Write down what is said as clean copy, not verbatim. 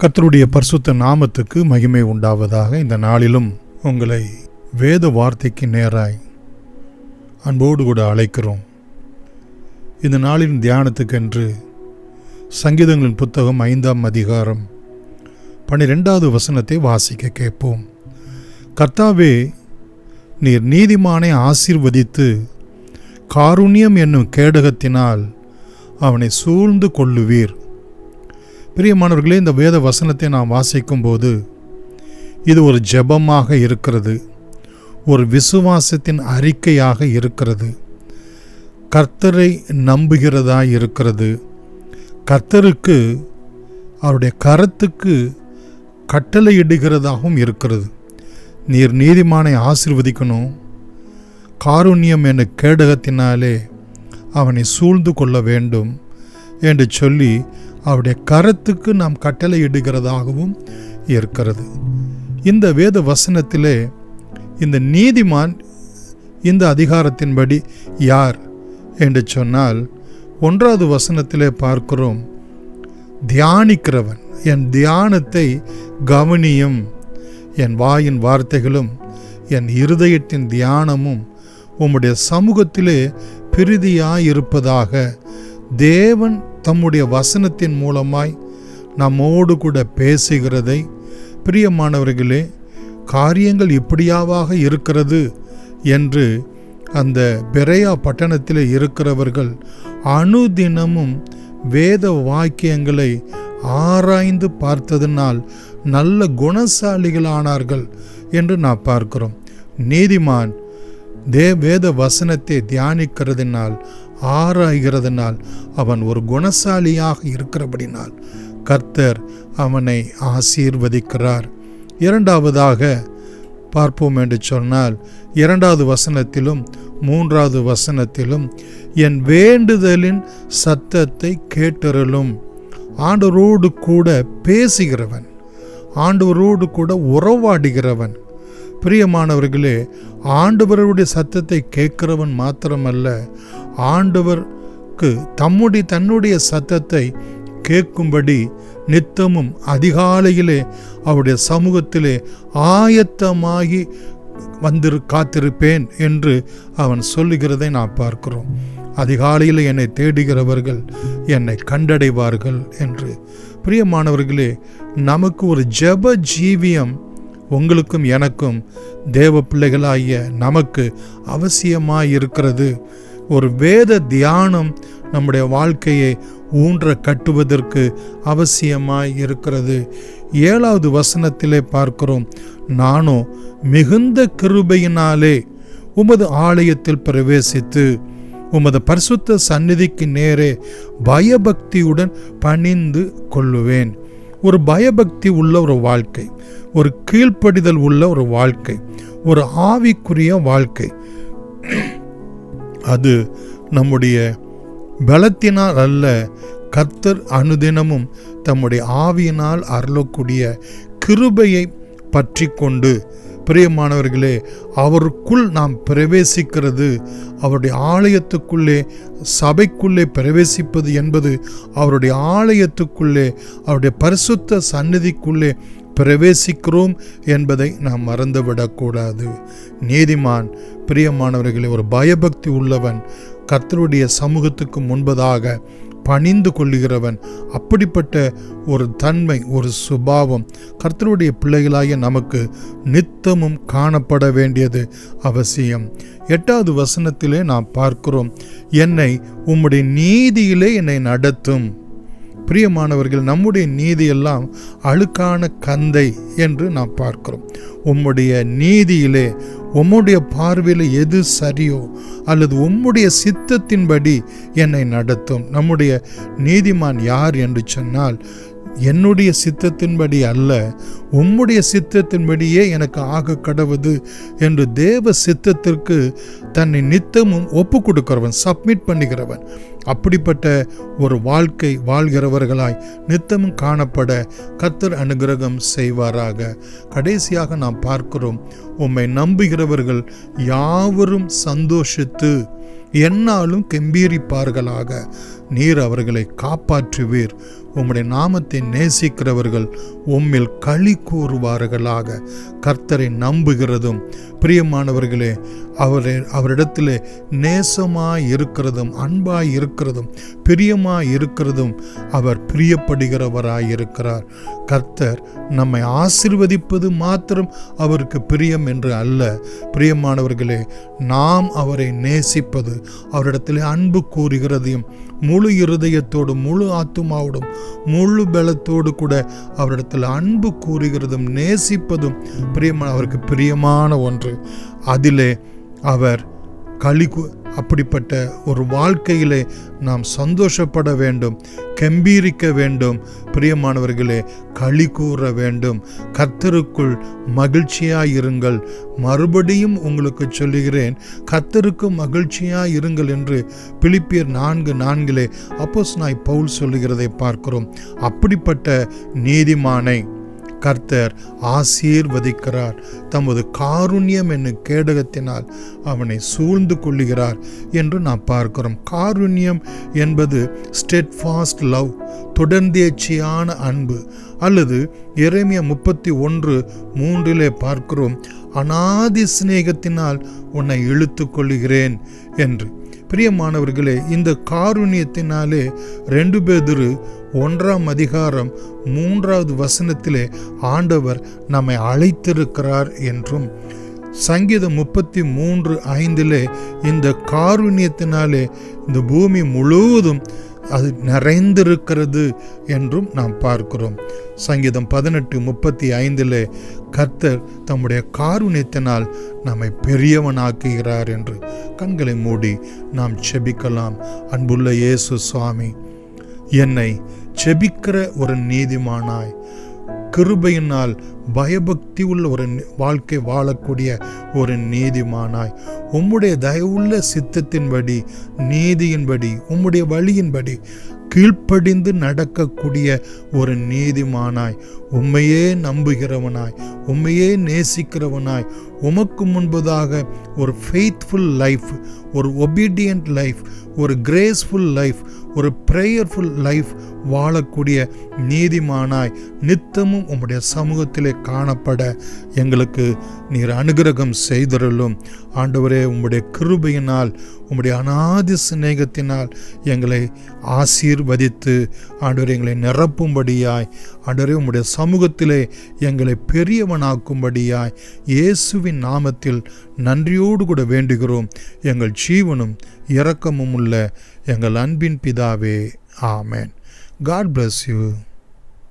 கர்த்தருடைய பரிசுத்த நாமத்துக்கு மகிமை உண்டாவதாக. இந்த நாளிலும் உங்களை வேத வார்த்தைக்கு நேராய் அன்போடு கூட அழைக்கிறோம். இந்த நாளின் தியானத்துக்கென்று சங்கீதங்களின் புத்தகம் 5ஆம் அதிகாரம் 12வது வசனத்தை வாசிக்க கேட்போம். கர்த்தாவே, நீர் நீதிமானை ஆசீர்வதித்து காருண்யம் என்னும் கேடகத்தினால் அவனை சூழ்ந்து கொள்ளுவீர். பிரியமானவர்களே, இந்த வேத வசனத்தை நாம் வாசிக்கும் போது இது ஒரு ஜெபமாக இருக்கிறது, ஒரு விசுவாசத்தின் அறிக்கையாக இருக்கிறது, கர்த்தரை நம்புகிறதா இருக்கிறது, கர்த்தருக்கு அவருடைய கரத்துக்கு கட்டளையிடுகிறதாகவும் இருக்கிறது. நீர் நீதிமானை ஆசீர்வதிக்கணும், காருண்யம் என்ற கேடகத்தினாலே அவனை சூழ்ந்து கொள்ள வேண்டும் என்று சொல்லி அவருடைய கரத்துக்கு நாம் கட்டளையிடுகிறதாகவும் இருக்கிறது. இந்த வேத வசனத்திலே இந்த நீதிமான் இந்த அதிகாரத்தின்படி யார் என்று சொன்னால், 1வது வசனத்திலே பார்க்கிறோம், தியானிக்கிறவன். என் தியானத்தை கவனியும், என் வாயின் வார்த்தைகளும் என் இருதயத்தின் தியானமும் உம்முடைய சமூகத்திலே பிரீதியாயிருப்பதாக. தேவன் தம்முடைய வசனத்தின் மூலமாய் நம்மோடு கூட பேசுகிறதை, பிரியமானவர்களே, காரியங்கள் இப்படியாவாக இருக்கிறது என்று அந்த பெரேயா பட்டணத்தில் இருக்கிறவர்கள் அனுதினமும் வேத வாக்கியங்களை ஆராய்ந்து பார்த்ததினால் நல்ல குணசாலிகளானார்கள் என்று நாம் பார்க்கிறோம். நீதிமான் வேத வசனத்தை தியானிக்கிறதுனால், ஆராய்கிறதுனால் அவன் ஒரு குணசாலியாக இருக்கிறபடினால் கர்த்தர் அவனை ஆசீர்வதிக்கிறார். 2வதாக பார்ப்போம் என்று சொன்னால், 2வது வசனத்திலும் 3வது வசனத்திலும் என் வேண்டுதலின் சத்தத்தை கேட்டருளும். ஆண்டவரோடு கூட பேசுகிறவன், ஆண்டவரோடு கூட உறவாடுகிறவன். பிரியமானவர்களே, ஆண்டவருடைய சத்தத்தை கேட்கிறவன் மாத்திரமல்ல, ஆண்டவருக்கு தன்னுடைய சத்தத்தை கேட்கும்படி நித்தமும் அதிகாலையிலே அவருடைய சமூகத்திலே ஆயத்தமாகி காத்திருப்பேன் என்று அவன் சொல்லுகிறதை நாம் பார்க்கிறோம். அதிகாலையில் என்னை தேடுகிறவர்கள் என்னை கண்டடைவார்கள் என்று. பிரியமானவர்களே, நமக்கு ஒரு ஜெப ஜீவியம் உங்களுக்கும் எனக்கும் தேவ பிள்ளைகளாகிய நமக்கு அவசியமாயிருக்கிறது. ஒரு வேத தியானம் நம்முடைய வாழ்க்கையை ஊன்ற கட்டுவதற்கு அவசியமாய் இருக்கிறது. 7வது வசனத்திலே பார்க்கிறோம், நானோ மிகுந்த கிருபையினாலே உமது ஆலயத்தில் பிரவேசித்து உமது பரிசுத்த சந்நிதிக்கு நேரே பயபக்தியுடன் பணிந்து கொள்ளுவேன். ஒரு பயபக்தி உள்ள ஒரு வாழ்க்கை, ஒரு கீழ்ப்படிதல் உள்ள ஒரு வாழ்க்கை, ஒரு ஆவிக்குரிய வாழ்க்கை, அது நம்முடைய பலத்தினால் அல்ல, கர்த்தர் அனுதினமும் தம்முடைய ஆவியினால் அருளக்கூடிய கிருபையை பற்றி கொண்டு, பிரியமானவர்களே, அவருக்குள் நாம் பிரவேசிக்கிறது, அவருடைய ஆலயத்துக்குள்ளே, சபைக்குள்ளே பிரவேசிப்பது என்பது அவருடைய ஆலயத்துக்குள்ளே, அவருடைய பரிசுத்த சந்நிதிக்குள்ளே பிரவேசிக்கிறோம் என்பதை நாம் மறந்துவிடக்கூடாது. நீதிமான், பிரியமானவர்களே, ஒரு பயபக்தி உள்ளவன், கர்த்தருடைய சமூகத்துக்கு முன்பதாக பணிந்து கொள்ளுகிறவன். அப்படிப்பட்ட ஒரு தன்மை, ஒரு சுபாவம் கர்த்தருடைய பிள்ளைகளாகிய நமக்கு நித்தமும் காணப்பட வேண்டியது அவசியம். 8வது வசனத்திலே நாம் பார்க்கிறோம், என்னை உம்முடைய நீதியிலே என்னை நடத்தும். பிரியமானவர்கள், நம்முடைய நீதியெல்லாம் அழுக்கான கந்தை என்று நாம் பார்க்கிறோம். உம்முடைய நீதியிலே, உம்முடைய பார்வையில் எது சரியோ அல்லது உம்முடைய சித்தத்தின்படி என்னை நடத்தும். நம்முடைய நீதிமான் யார் என்று சொன்னால், என்னுடைய சித்தத்தின்படி அல்ல, உம்முடைய சித்தத்தின்படியே எனக்கு ஆக கடவுது என்று தேவ சித்தத்திற்கு தன்னை நித்தமும் ஒப்பு கொடுக்கிறவன், சப்மிட் பண்ணுகிறவன். அப்படிப்பட்ட ஒரு வாழ்க்கை வாழ்கிறவர்களாய் நித்தமும் காணப்பட கர்த்தர் அனுக்கிரகம் செய்வாராக. கடைசியாக நாம் பார்க்கிறோம், உம்மை நம்புகிறவர்கள் யாவரும் சந்தோஷித்து எந்நாளும் கெம்பீரிப்பார்களாக. நீர் அவர்களை காப்பாற்றுவீர். உம்முடைய நாமத்தை நேசிக்கிறவர்கள் உம்மில் களி கூறுவார்களாக. கர்த்தரை நம்புகிறதும் பிரியமானவர்களே, அவரிடத்திலே நேசமாய் இருக்கிறதும் அன்பாய் இருக்கிறதும் பிரியமாய் இருக்கிறதும் அவர் பிரியப்படுகிறவராய் இருக்கிறார். கர்த்தர் நம்மை ஆசீர்வதிப்பது மாத்திரம் அவருக்கு பிரியம் என்று அல்ல. பிரியமானவர்களே, நாம் அவரை நேசிப்பது, அவரிடத்திலே அன்பு கூறுகிறதையும் முழு இருதயத்தோடும் முழு ஆத்துமாவோடும் முழு பலத்தோடு கூட அவரிடத்தில் அன்பு கூறுகிறதும் நேசிப்பதும் அவருக்கு பிரியமான ஒன்று. அதிலே அவர் அப்படிப்பட்ட ஒரு வாழ்க்கையிலே நாம் சந்தோஷப்பட வேண்டும், கெம்பீரிக்க வேண்டும். பிரியமானவர்களே, களி கூற வேண்டும். கர்த்தருக்குள் மகிழ்ச்சியாயிருங்கள். மறுபடியும் உங்களுக்கு சொல்லுகிறேன், கர்த்தருக்கு மகிழ்ச்சியாயிருங்கள் என்று பிலிப்பியர் 4:4 அப்போஸ்தலனாகிய பவுல் சொல்லுகிறதை பார்க்கிறோம். அப்படிப்பட்ட நீதிமானை கர்த்தர் ஆசீர்வதிக்கிறார். தமது காருண்யம் என்னும் கேடகத்தினால் அவனை சூழ்ந்து கொள்ளுகிறார் என்று நாம் பார்க்கிறோம். காருண்யம் என்பது ஸ்டெட்ஃபாஸ்ட் லவ், தொடர்ந்தேர்ச்சியான அன்பு. அல்லது எரேமியா 31:3 பார்க்கிறோம், அநாதி சிநேகத்தினால் உன்னை இழுத்து கொள்ளுகிறேன் என்று. பிரியமானவர்களே, இந்த காருண்யத்தினாலே 2 பேதுரு 1:3 ஆண்டவர் நம்மை அழைத்திருக்கிறார் என்றும், சங்கீதம் 33:5 இந்த காருண்யத்தினாலே இந்த பூமி முழுவதும் அது நிறைந்திருக்கிறது என்றும் நாம் பார்க்கிறோம். சங்கீதம் 18:35 கர்த்தர் தம்முடைய காருண்யத்தினால் நம்மை பெரியவனாக்குகிறார் என்று. கண்களை மூடி நாம் செபிக்கலாம். அன்புள்ள இயேசு சுவாமி, என்னை செபிக்கிற ஒரு நீதிமானாய், கிருபையினால் பயபக்தி உள்ள ஒரு வாழ்க்கை வாழக்கூடிய ஒரு நீதிமானாய், உம்முடைய தயவுள்ள சித்தத்தின்படி நீதியின்படி உம்முடைய வழியின்படி கீழ்ப்படிந்து நடக்கக்கூடிய ஒரு நீதிமானாய், உம்மையே நம்புகிறவனாய், உம்மையே நேசிக்கிறவனாய், உமக்கு முன்பதாக ஒரு ஃபெய்த்ஃபுல் லைஃப், ஒரு ஒபீடியன்ட் லைஃப், ஒரு கிரேஸ்ஃபுல் லைஃப், ஒரு ப்ரேயர்ஃபுல் லைஃப் வாழக்கூடிய நீதிமானாய் நித்தமும் உம்முடைய சமூகத்திலே காணப்பட எங்களுக்கு நீர் அனுக்கிரகம் செய்தருளும். ஆண்டவரே, உம்முடைய கிருபையினால் உம்முடைய அநாதி சிநேகத்தினால் எங்களை ஆசீர்வதித்து ஆண்டவரே எங்களை நிரப்பும்படியாய், ஆண்டவரே உம்முடைய சமூகத்திலே எங்களை பெரியவனாக்கும்படியாய் இயேசுவின் நாமத்தில் நன்றியோடு கூட வேண்டுகிறோம். எங்கள் ஜீவனும் இரக்கமும் உள்ள எங்கள் அன்பின் பிதாவே, ஆமென். God bless you.